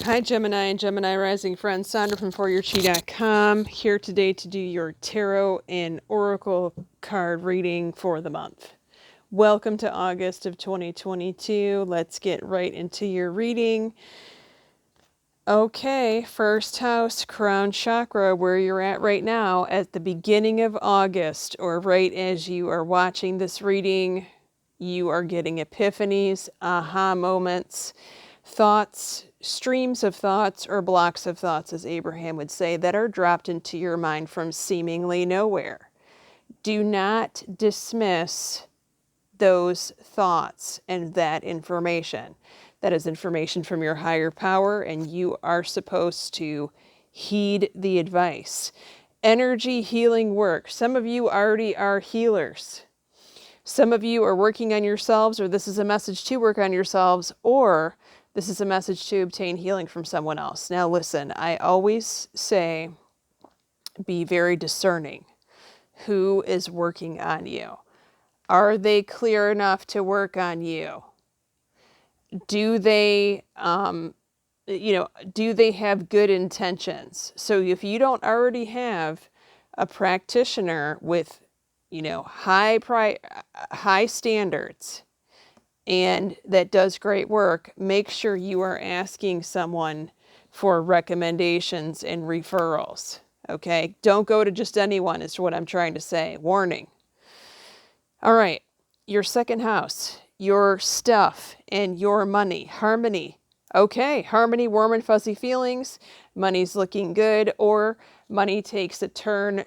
Hi Gemini and Gemini Rising friends, Sandra from Foryourchi.com here today to do your tarot and oracle card reading for the month. Welcome to August of 2022. Let's get right into your reading. Okay, first house, crown chakra, where you're at right now at the beginning of August, or right as you are watching this reading, you are getting epiphanies, aha moments, thoughts, streams of thoughts, or blocks of thoughts, as Abraham would say, that are dropped into your mind from seemingly nowhere. Do not dismiss those thoughts and that information. That is information from your higher power, and you are supposed to heed the advice. Energy healing work. Some of you already are healers. Some of you are working on yourselves, or this is a message to work on yourselves, or this is a message to obtain healing from someone else. Now listen, I always say be very discerning. Who is working on you? Are they clear enough to work on you? Do they, do they have good intentions? So if you don't already have a practitioner with, high standards and that does great work, make sure you are asking someone for recommendations and referrals. Okay? Don't go to just anyone is what I'm trying to say. Warning. All right, your second house, your stuff and your money, harmony. Okay, harmony, warm and fuzzy feelings, money's looking good, or money takes a turn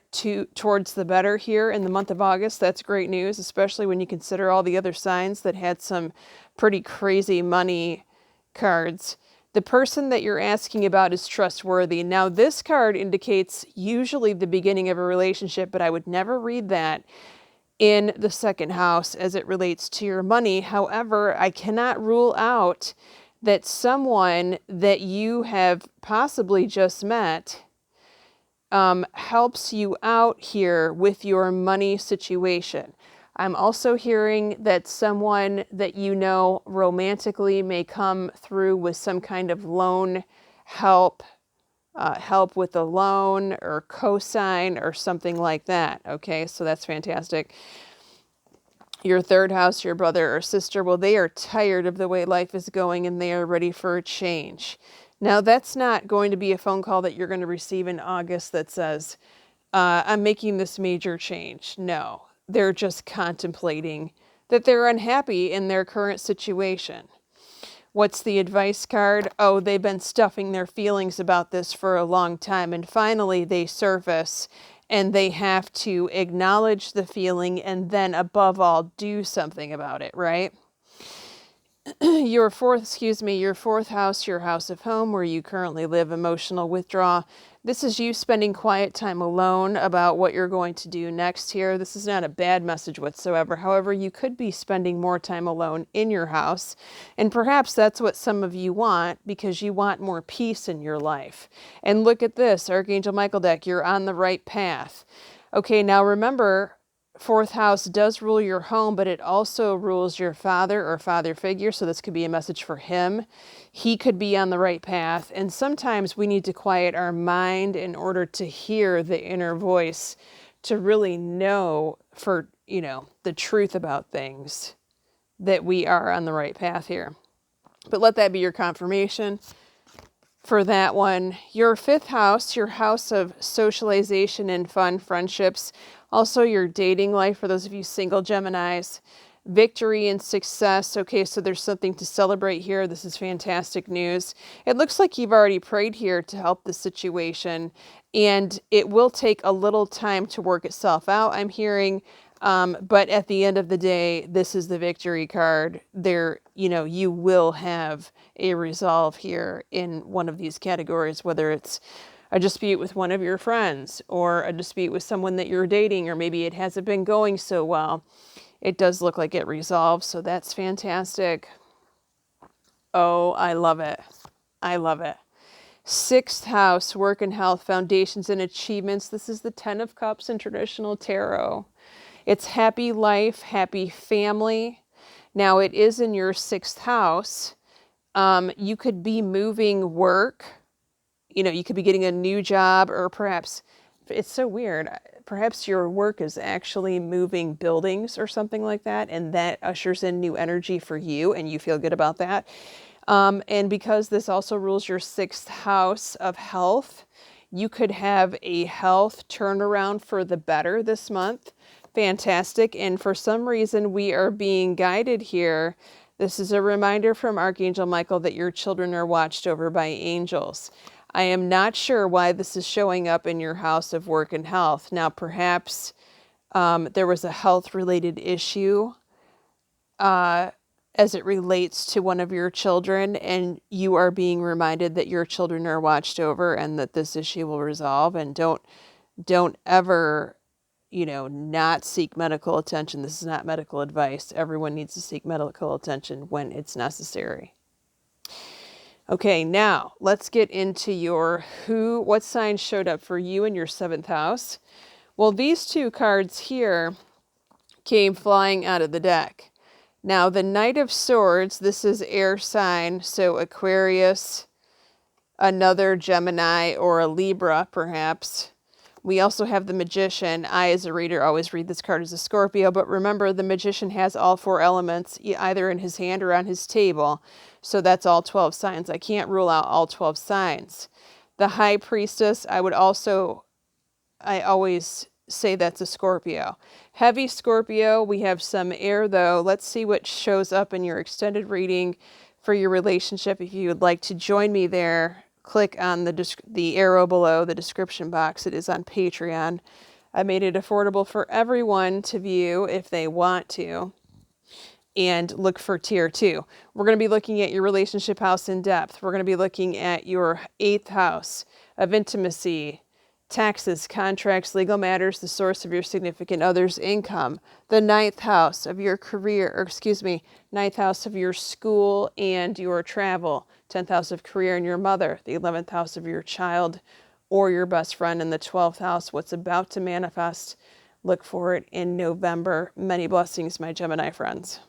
towards the better here in the month of August. That's great news, especially when you consider all the other signs that had some pretty crazy money cards. The person that you're asking about is trustworthy. Now, this card indicates usually the beginning of a relationship, but I would never read that in the second house as it relates to your money. However, I cannot rule out that someone that you have possibly just met helps you out here with your money situation. I'm also hearing that someone that you know romantically may come through with some kind of loan help, help with a loan or cosign or something like that. Okay, so that's fantastic. Your third house, your brother or sister, well, they are tired of the way life is going and they are ready for a change. Now, that's not going to be a phone call that you're going to receive in August that says, I'm making this major change. No, they're just contemplating that they're unhappy in their current situation. What's the advice card? Oh, they've been stuffing their feelings about this for a long time, and finally they surface and they have to acknowledge the feeling and then above all do something about it, right? Your fourth house, your house of home where you currently live, emotional withdrawal. This is you spending quiet time alone about what you're going to do next here. This is not a bad message whatsoever. However, you could be spending more time alone in your house. And perhaps that's what some of you want because you want more peace in your life. And look at this, Archangel Michael deck, you're on the right path. Okay, now remember, fourth house does rule your home, but it also rules your father or father figure. So this could be a message for him. He could be on the right path. And sometimes we need to quiet our mind in order to hear the inner voice, to really know for, the truth about things, that we are on the right path here. But let that be your confirmation for that one. Your fifth house, your house of socialization and fun, friendships, also your dating life for those of you single Geminis, victory and success. Okay, so there's something to celebrate here. This is fantastic news. It looks like you've already prayed here to help the situation, and it will take a little time to work itself out, I'm hearing. But at the end of the day, this is the victory card. There, you will have a resolve here in one of these categories, whether it's a dispute with one of your friends or a dispute with someone that you're dating, or maybe it hasn't been going so well. It does look like it resolved, so that's fantastic. Oh, I love it. I love it. Sixth house, work and health, foundations and achievements. This is the 10 of Cups in traditional tarot. It's happy life, happy family. Now it is in your sixth house. You could be moving work. You could be getting a new job, or perhaps, it's so weird, perhaps your work is actually moving buildings or something like that, and that ushers in new energy for you, and you feel good about that. And because this also rules your 6th house of health, you could have a health turnaround for the better this month. Fantastic. And for some reason, we are being guided here. This is a reminder from Archangel Michael that your children are watched over by angels. I am not sure why this is showing up in your house of work and health. Now, perhaps there was a health-related issue as it relates to one of your children, and you are being reminded that your children are watched over and that this issue will resolve. And don't ever, not seek medical attention. This is not medical advice. Everyone needs to seek medical attention when it's necessary. Okay, now let's get into what signs showed up for you in your 7th house. Well, these 2 cards here came flying out of the deck. Now, the Knight of Swords, this is air sign, so Aquarius, another Gemini, or a Libra, perhaps. We also have the Magician. I, as a reader, always read this card as a Scorpio, but remember, the Magician has all 4 elements, either in his hand or on his table, so that's all 12 signs. I can't rule out all 12 signs. The High Priestess, I always say that's a Scorpio. Heavy Scorpio, we have some air though. Let's see what shows up in your extended reading for your relationship. If you would like to join me there, click on the arrow below the description box. It is on Patreon. I made it affordable for everyone to view if they want to. And look for tier 2. We're going to be looking at your relationship house in depth. We're going to be looking at your 8th house of intimacy, taxes, contracts, legal matters, the source of your significant other's income, the 9th house of your career, 9th house of your school and your travel, 10th house of career and your mother, the 11th house of your child or your best friend, and the 12th house, what's about to manifest. Look for it in November. Many blessings, my Gemini friends.